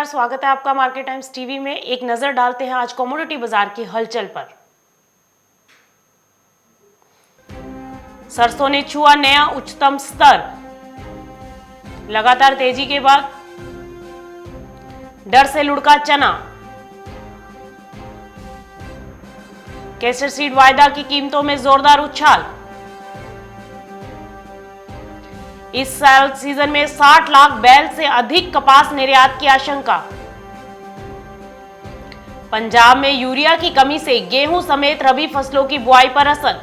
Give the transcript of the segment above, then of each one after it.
नमस्कार, स्वागत है आपका मार्केट टाइम्स टीवी में। एक नजर डालते हैं आज कमोडिटी बाजार की हलचल पर। सरसों ने छुआ नया उच्चतम स्तर। लगातार तेजी के बाद डर से लुढ़का चना। केसर सीड वायदा की कीमतों में जोरदार उछाल। इस साल सीजन में 60 लाख बैल से अधिक कपास निर्यात की आशंका। पंजाब में यूरिया की कमी से गेहूं समेत रबी फसलों की बुआई पर असर।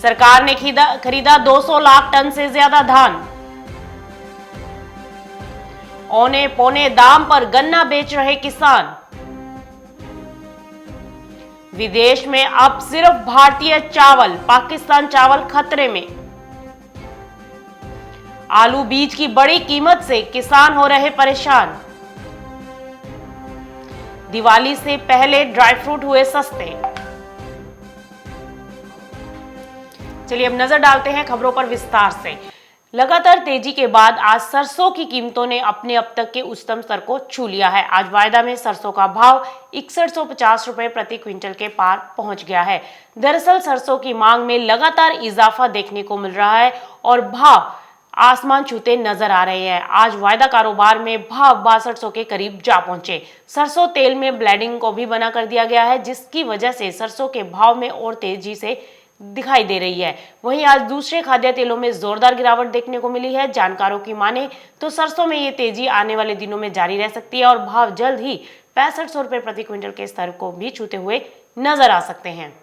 सरकार ने खरीदा 200 लाख टन से ज्यादा धान। औने पौने दाम पर गन्ना बेच रहे किसान। विदेश में अब सिर्फ भारतीय चावल, पाकिस्तान चावल खतरे में। आलू बीज की बड़ी कीमत से किसान हो रहे परेशान। दिवाली से पहले ड्राई फ्रूट हुए सस्ते। चलिए अब नजर डालते हैं खबरों पर विस्तार से। लगातार तेजी के बाद आज सरसों की कीमतों ने अपने अब तक के उच्चतम स्तर को छू लिया है। आज वायदा में सरसों का भाव 6150 रुपए प्रति क्विंटल के पार पहुंच गया है। दरअसल सरसों की मांग में लगातार इजाफा देखने को मिल रहा है और भाव आसमान छूते नजर आ रहे हैं। आज वायदा कारोबार में भाव 6200 के करीब जा पहुंचे। सरसों तेल में ब्लेंडिंग को भी बना कर दिया गया है, जिसकी वजह से सरसों के भाव में और तेजी से दिखाई दे रही है। वहीं आज दूसरे खाद्य तेलों में जोरदार गिरावट देखने को मिली है। जानकारों की माने तो सरसों में ये तेजी आने वाले दिनों में जारी रह सकती है और भाव जल्द ही 6500 रुपए प्रति क्विंटल के स्तर को भी छूते हुए नजर आ सकते हैं।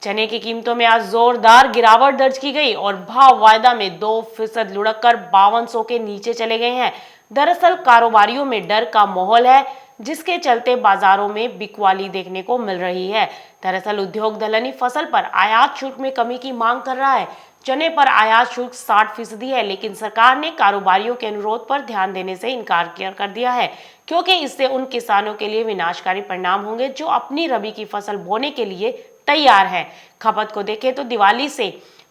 चने की कीमतों में आज जोरदार गिरावट दर्ज की गई और भाव वायदा में 2% लुढ़क कर 5200 के नीचे चले गए हैं। दरअसल कारोबारियों में डर का माहौल है, जिसके चलते बाजारों में बिकवाली देखने को मिल रही है। दरअसल उद्योग दलहनी फसल पर आयात शुल्क में कमी की मांग कर रहा है। चने पर आयात शुल्क 60% है, लेकिन सरकार ने कारोबारियों के अनुरोध पर ध्यान देने से इनकार कर दिया है, क्योंकि इससे उन किसानों के लिए विनाशकारी परिणाम होंगे जो अपनी रबी की फसल बोने के लिए तैयार है। खपत को देखें तो दिवाली से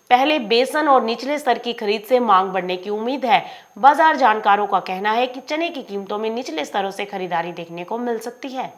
पहले बेसन और निचले स्तर की खरीद से मांग बढ़ने की उम्मीद है। बाजार जानकारों का कहना है कि चने की कीमतों में निचले स्तरों से खरीदारी देखने को मिल सकती है।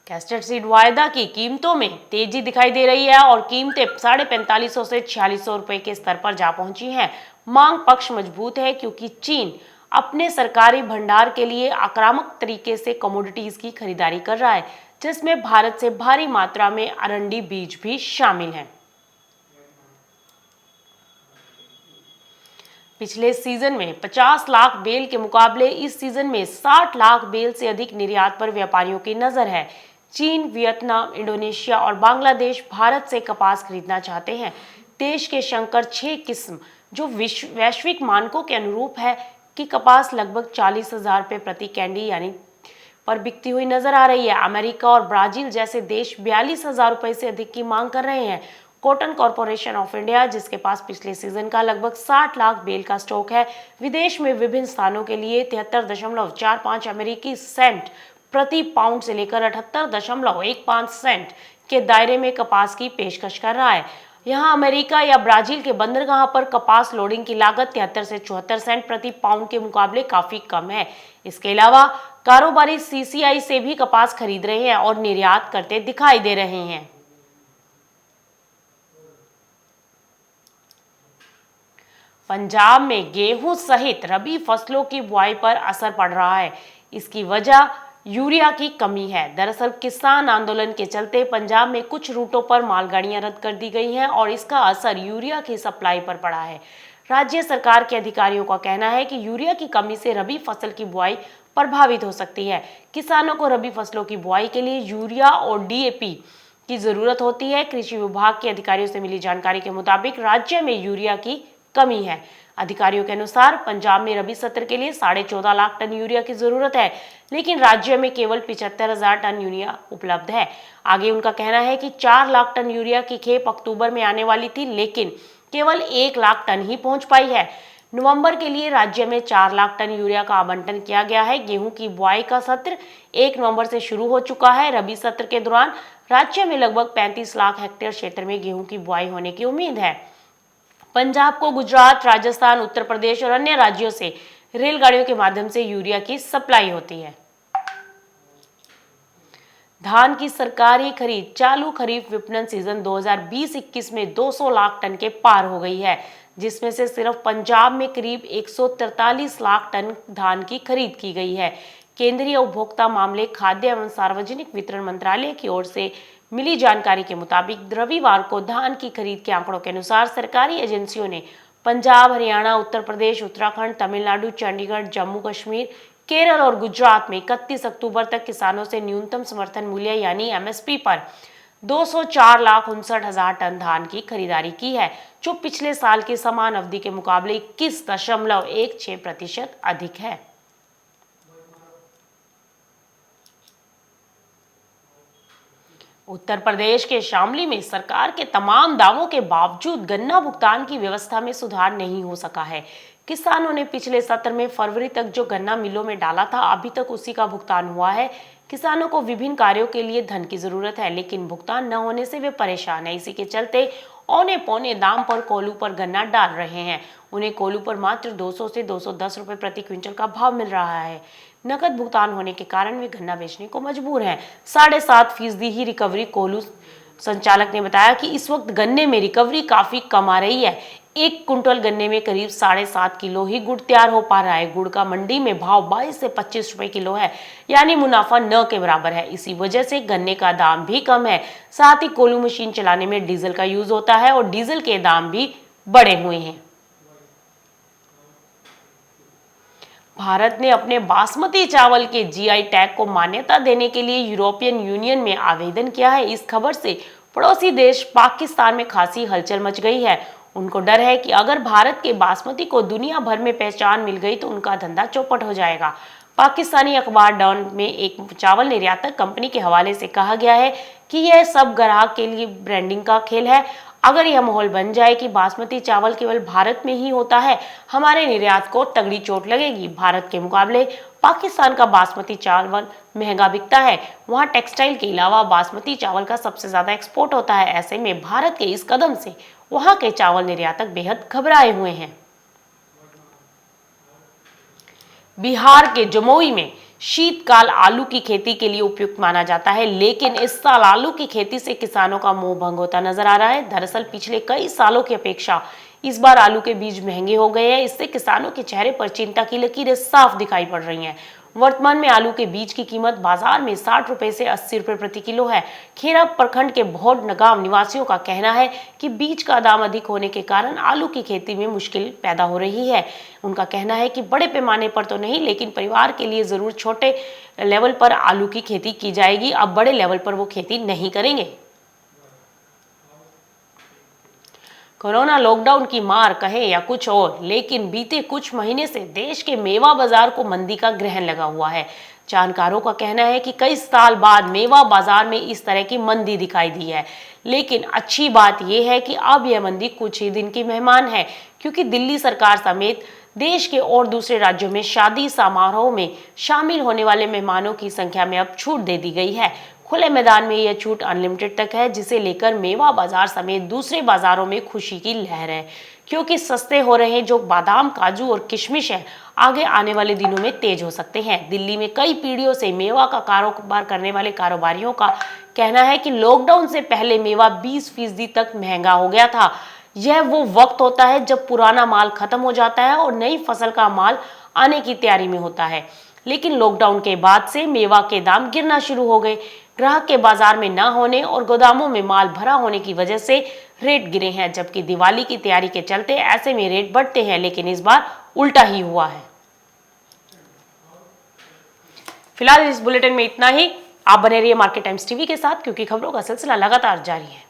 कैस्टर सीड वायदा की कीमतों में तेजी दिखाई दे रही है और कीमतें 4550 से 4600 रुपए के स्तर पर जा पहुंची हैं। मांग पक्ष मजबूत है क्योंकि चीन अपने सरकारी भंडार के लिए आक्रामक तरीके से कमोडिटीज की खरीदारी कर रहा है, जिसमें भारत से भारी मात्रा में अरंडी बीज भी शामिल हैं। पिछले सीजन में 50 लाख बेल के मुकाबले इस सीजन में 60 लाख बेल से अधिक निर्यात पर व्यापारियों की नजर है। चीन, वियतनाम, इंडोनेशिया और बांग्लादेश भारत से कपास खरीदना चाहते हैं। देश के शंकर 6 किस्म जो वैश्विक मानकों के अनुरूप है कि कपास लगभग 40,000 रुपए प्रति कैंडी यानी पर बिकती हुई नजर आ रही है। अमेरिका और ब्राजील जैसे देश 42,000 रुपए से अधिक की मांग कर रहे हैं। कॉटन कॉरपोरेशन ऑफ इंडिया, जिसके पास पिछले सीजन का लगभग 60 लाख बेल का स्टॉक है, विदेश में विभिन्न स्थानों के लिए 73.45 अमेरिकी सेंट प्रति पाउंड से लेकर 78.15 सेंट के दायरे में कपास की पेशकश कर रहा है। यहाँ अमेरिका या ब्राजील के बंदरगाह पर कपास लोडिंग की लागत 73 से 74 सेंट प्रति पाउंड के मुकाबले काफी कम है। इसके अलावा कारोबारी सीसीआई से भी कपास खरीद रहे हैं और निर्यात करते दिखाई दे रहे हैं। पंजाब में गेहूं सहित रबी फसलों की बुआई पर असर पड़ रहा है। इसकी वजह यूरिया की कमी है। दरअसल किसान आंदोलन के चलते पंजाब में कुछ रूटों पर मालगाड़ियां रद्द कर दी गई हैं और इसका असर यूरिया की सप्लाई पर पड़ा है। राज्य सरकार के अधिकारियों का कहना है कि यूरिया की कमी से रबी फसल की बुआई प्रभावित हो सकती है। किसानों को रबी फसलों की बुआई के लिए यूरिया और डीएपी की जरूरत होती है। कृषि विभाग के अधिकारियों से मिली जानकारी के मुताबिक राज्य में यूरिया की कमी है। अधिकारियों के अनुसार पंजाब में रबी सत्र के लिए 14.5 लाख टन यूरिया की जरूरत है, लेकिन राज्य में केवल 75,000 टन यूरिया उपलब्ध है। आगे उनका कहना है कि 4 लाख टन यूरिया की खेप अक्टूबर में आने वाली थी, लेकिन केवल 1 लाख टन ही पहुंच पाई है। नवंबर के लिए राज्य में 4 लाख टन यूरिया का आवंटन किया गया है। गेहूं की बुआई का सत्र 1 नवंबर से शुरू हो चुका है। रबी सत्र के दौरान राज्य में लगभग 35 लाख हेक्टेयर क्षेत्र में गेहूं की बुआई होने की उम्मीद है। पंजाब को गुजरात, राजस्थान, उत्तर प्रदेश और अन्य राज्यों से रेलगाड़ियों के माध्यम से यूरिया की सप्लाई होती है। धान की सरकारी खरीद चालू खरीफ विपणन सीजन 2020-21 में 200 लाख टन के पार हो गई है, जिसमें से सिर्फ पंजाब में करीब 143 लाख टन धान की खरीद की गई है। केंद्रीय उपभोक्ता मामले, खाद्य एवं सार्वजनिक वितरण मंत्रालय की ओर से मिली जानकारी के मुताबिक रविवार को धान की खरीद के आंकड़ों के अनुसार सरकारी एजेंसियों ने पंजाब, हरियाणा, उत्तर प्रदेश, उत्तराखंड, तमिलनाडु, चंडीगढ़, जम्मू कश्मीर, केरल और गुजरात में 31 अक्टूबर तक किसानों से न्यूनतम समर्थन मूल्य यानी एमएसपी पर 204,59,000 टन धान की खरीदारी की है, जो पिछले साल की समान अवधि के मुकाबले 21.16% अधिक है। उत्तर प्रदेश के शामली में सरकार के तमाम दावों के बावजूद गन्ना भुगतान की व्यवस्था में सुधार नहीं हो सका है। किसानों ने पिछले सत्र में फरवरी तक जो गन्ना मिलों में डाला था, अभी तक उसी का भुगतान हुआ है। किसानों को विभिन्न कार्यों के लिए धन की जरूरत है, लेकिन भुगतान न होने से वे परेशान हैं। इसी के चलते औने पौने दाम पर कोल्हू पर गन्ना डाल रहे हैं। उन्हें कोल्हू पर मात्र 200 से 210 रुपए प्रति क्विंटल का भाव मिल रहा है। नकद भुगतान होने के कारण वे गन्ना बेचने को मजबूर हैं। 7.5% ही रिकवरी कोल्हू संचालक ने बताया कि इस वक्त गन्ने में रिकवरी काफी कम आ रही है। 1 कुंटल गन्ने में करीब 7.5 किलो ही गुड़ तैयार हो पा रहा है। गुड़ का मंडी में भाव 22 से 25 रुपए किलो है, यानी मुनाफा न के बराबर है। इसी वजह से गन्ने का दाम भी कम है। साथ ही कोल्हू मशीन चलाने में डीजल का यूज होता है और डीजल के दाम भी बढ़े हुए हैं। भारत ने अपने बासमती चावल के जीआई टैग को मान्यता देने के लिए यूरोपियन यूनियन में आवेदन किया है। इस खबर से पड़ोसी देश पाकिस्तान में खासी हलचल मच गई है। उनको डर है कि अगर भारत के बासमती को दुनिया भर में पहचान मिल गई तो उनका धंधा चौपट हो जाएगा। पाकिस्तानी अखबार डॉन में एक चावल निर्यातक कंपनी के हवाले से कहा गया है कि यह सब ग्राहक के लिए ब्रांडिंग का खेल है। अगर यह माहौल बन जाए कि बासमती चावल केवल भारत में ही होता है, हमारे निर्यात को तगड़ी चोट लगेगी। भारत के मुकाबले पाकिस्तान का बासमती चावल महंगा बिकता है। वहां टेक्सटाइल के अलावा बासमती चावल का सबसे ज्यादा एक्सपोर्ट होता है। ऐसे में भारत के इस कदम से वहां के चावल निर्यातक बेहद घबराए हुए हैं। बिहार के जमुई में शीतकाल आलू की खेती के लिए उपयुक्त माना जाता है, लेकिन इस साल आलू की खेती से किसानों का मोह भंग होता नजर आ रहा है। दरअसल पिछले कई सालों की अपेक्षा इस बार आलू के बीज महंगे हो गए हैं। इससे किसानों के चेहरे पर चिंता की लकीरें साफ दिखाई पड़ रही हैं। वर्तमान में आलू के बीज की कीमत बाजार में 60 रुपए से 80 रुपए प्रति किलो है। खेरा प्रखंड के भौड गांव निवासियों का कहना है कि बीज का दाम अधिक होने के कारण आलू की खेती में मुश्किल पैदा हो रही है। उनका कहना है कि बड़े पैमाने पर तो नहीं, लेकिन परिवार के लिए जरूर छोटे लेवल पर आलू की खेती की जाएगी। अब बड़े लेवल पर वो खेती नहीं करेंगे। कोरोना लॉकडाउन की मार कहे या कुछ और, लेकिन बीते कुछ महीने से देश के मेवा बाजार को मंदी का ग्रहण लगा हुआ है। जानकारों का कहना है कि कई साल बाद मेवा बाजार में इस तरह की मंदी दिखाई दी है। लेकिन अच्छी बात यह है कि अब यह मंदी कुछ ही दिन की मेहमान है, क्योंकि दिल्ली सरकार समेत देश के और दूसरे राज्यों में शादी समारोह में शामिल होने वाले मेहमानों की संख्या में अब छूट दे दी गई है। खुले मैदान में यह छूट अनलिमिटेड तक है, जिसे लेकर मेवा बाजार समेत दूसरे बाजारों में खुशी की लहर है, क्योंकि सस्ते हो रहे जो बादाम, काजू और किशमिश है, आगे आने वाले दिनों में तेज हो सकते हैं। दिल्ली में कई पीढ़ियों से मेवा का कारोबार करने वाले कारोबारियों का कहना है कि लॉकडाउन से पहले मेवा 20% तक महंगा हो गया था। यह वो वक्त होता है जब पुराना माल खत्म हो जाता है और नई फसल का माल आने की तैयारी में होता है। लेकिन लॉकडाउन के बाद से मेवा के दाम गिरना शुरू हो गए। ग्राहक के बाजार में ना होने और गोदामों में माल भरा होने की वजह से रेट गिरे हैं, जबकि दिवाली की तैयारी के चलते ऐसे में रेट बढ़ते हैं, लेकिन इस बार उल्टा ही हुआ है। फिलहाल इस बुलेटिन में इतना ही। आप बने रहिए मार्केट टाइम्स टीवी के साथ, क्योंकि खबरों का सिलसिला लगातार जारी है।